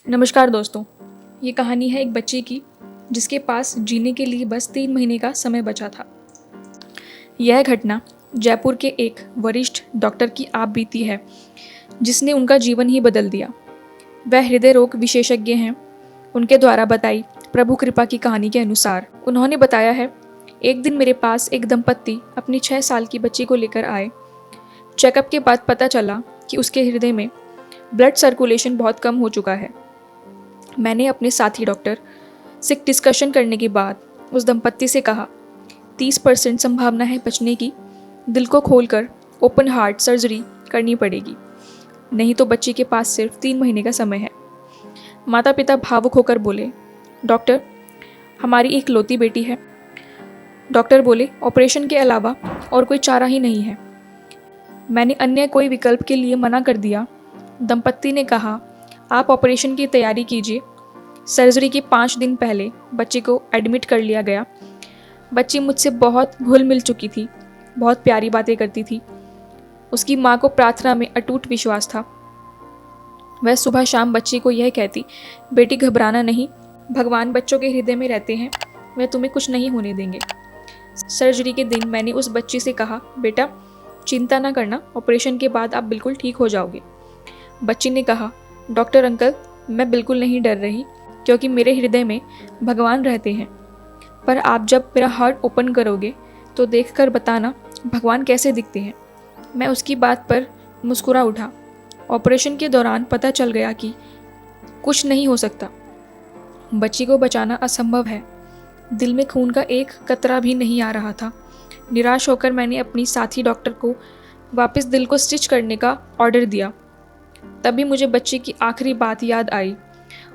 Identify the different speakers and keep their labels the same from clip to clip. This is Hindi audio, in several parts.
Speaker 1: नमस्कार दोस्तों। ये कहानी है एक बच्चे की जिसके पास जीने के लिए बस 3 महीने का समय बचा था। यह घटना जयपुर के एक वरिष्ठ डॉक्टर की आप बीती है जिसने उनका जीवन ही बदल दिया। वह हृदय रोग विशेषज्ञ हैं। उनके द्वारा बताई प्रभु कृपा की कहानी के अनुसार उन्होंने बताया है, एक दिन मेरे पास एक दंपत्ति अपनी 6 साल की बच्ची को लेकर आए। चेकअप के बाद पता चला कि उसके हृदय में ब्लड सर्कुलेशन बहुत कम हो चुका है। मैंने अपने साथी डॉक्टर से डिस्कशन करने के बाद उस दंपत्ति से कहा, 30% संभावना है बचने की। दिल को खोलकर ओपन हार्ट सर्जरी करनी पड़ेगी, नहीं तो बच्ची के पास सिर्फ 3 महीने का समय है। माता पिता भावुक होकर बोले, डॉक्टर, हमारी एक लौती बेटी है। डॉक्टर बोले, ऑपरेशन के अलावा और कोई चारा ही नहीं है। मैंने अन्य कोई विकल्प के लिए मना कर दिया। दंपत्ति ने कहा, आप ऑपरेशन की तैयारी कीजिए। सर्जरी के 5 दिन पहले बच्ची को एडमिट कर लिया गया। बच्ची मुझसे बहुत घुल मिल चुकी थी, बहुत प्यारी बातें करती थी। उसकी माँ को प्रार्थना में अटूट विश्वास था। वह सुबह शाम बच्ची को यह कहती, बेटी घबराना नहीं, भगवान बच्चों के हृदय में रहते हैं, वह तुम्हें कुछ नहीं होने देंगे। सर्जरी के दिन मैंने उस बच्ची से कहा, बेटा चिंता ना करना, ऑपरेशन के बाद आप बिल्कुल ठीक हो जाओगे। बच्ची ने कहा, डॉक्टर अंकल, मैं बिल्कुल नहीं डर रही, क्योंकि मेरे हृदय में भगवान रहते हैं। पर आप जब मेरा हार्ट ओपन करोगे तो देखकर बताना भगवान कैसे दिखते हैं। मैं उसकी बात पर मुस्कुरा उठा। ऑपरेशन के दौरान पता चल गया कि कुछ नहीं हो सकता, बच्ची को बचाना असंभव है। दिल में खून का एक कतरा भी नहीं आ रहा था। निराश होकर मैंने अपनी साथी डॉक्टर को वापस दिल को स्टिच करने का ऑर्डर दिया। तभी मुझे बच्ची की आखिरी बात याद आई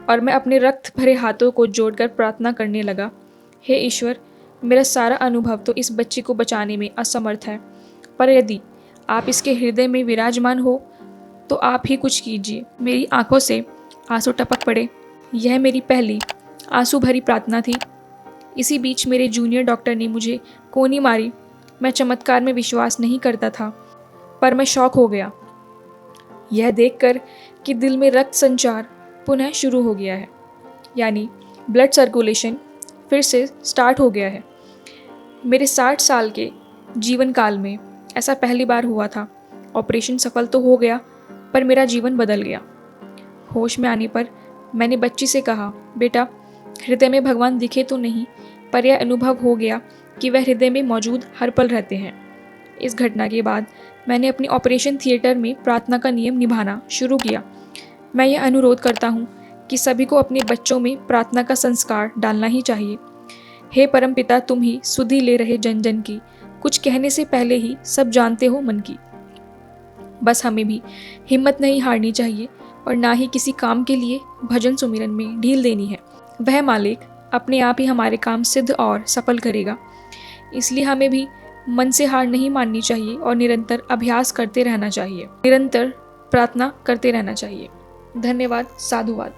Speaker 1: और मैं अपने रक्त भरे हाथों को जोड़कर प्रार्थना करने लगा, हे ईश्वर, मेरा सारा अनुभव तो इस बच्ची को बचाने में असमर्थ है, पर यदि आप इसके हृदय में विराजमान हो तो आप ही कुछ कीजिए। मेरी आंखों से आंसू टपक पड़े। यह मेरी पहली आंसू भरी प्रार्थना थी। इसी बीच मेरे जूनियर डॉक्टर ने मुझे कोनी मारी। मैं चमत्कार में विश्वास नहीं करता था, पर मैं शॉक हो गया यह देखकर कि दिल में रक्त संचार पुनः शुरू हो गया है, यानी ब्लड सर्कुलेशन फिर से स्टार्ट हो गया है। मेरे 60 साल के जीवन काल में ऐसा पहली बार हुआ था। ऑपरेशन सफल तो हो गया, पर मेरा जीवन बदल गया। होश में आने पर मैंने बच्ची से कहा, बेटा हृदय में भगवान दिखे तो नहीं, पर यह अनुभव हो गया कि वह हृदय में मौजूद हर पल रहते हैं। इस घटना के बाद मैंने अपनी ऑपरेशन थिएटर में प्रार्थना का नियम निभाना शुरू किया। मैं यह अनुरोध करता हूँ कि सभी को अपने बच्चों में प्रार्थना का संस्कार डालना ही चाहिए। हे परमपिता, तुम ही सुधि ले रहे जन जन की, कुछ कहने से पहले ही सब जानते हो मन की। बस हमें भी हिम्मत नहीं हारनी चाहिए और ना ही किसी काम के लिए भजन सुमिरन में ढील देनी है। वह मालिक अपने आप ही हमारे काम सिद्ध और सफल करेगा। इसलिए हमें भी मन से हार नहीं माननी चाहिए और निरंतर अभ्यास करते रहना चाहिए, निरंतर प्रार्थना करते रहना चाहिए। धन्यवाद। साधुवाद।